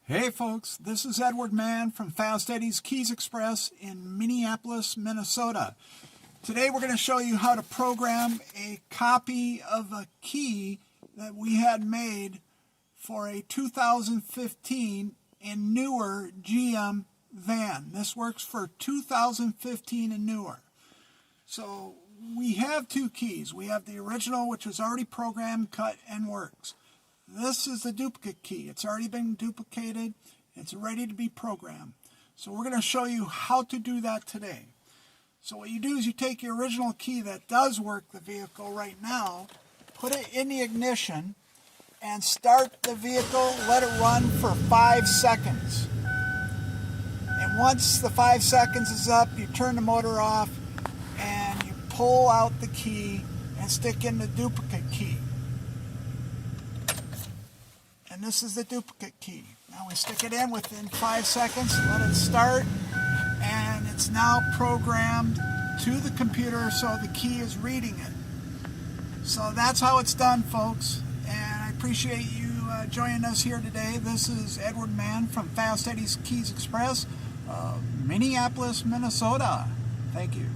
Hey folks, this is Edward Mann from Fast Eddys Keys Express in Minneapolis, Minnesota. Today we're going to show you how to program a copy of a key that we had made for a 2015 and newer GM van. This works for 2015 and newer. So we have two keys. We have the original, which is already programmed, cut, and works. This is the duplicate key. It's already been duplicated. It's ready to be programmed. So we're going to show you how to do that today. So what you do is you take your original key that does work the vehicle right now, put it in the ignition, and start the vehicle. Let it run for 5 seconds. And once the 5 seconds is up, you turn the motor off and you pull out the key and stick in the duplicate key. And this is the duplicate key. Now we stick it in within 5 seconds, let it start, and it's now programmed to the computer so the key is reading it. So that's how it's done, folks, and I appreciate you joining us here today. This is Edward Mann from Fast Eddys Keys Express, Minneapolis, Minnesota. Thank you.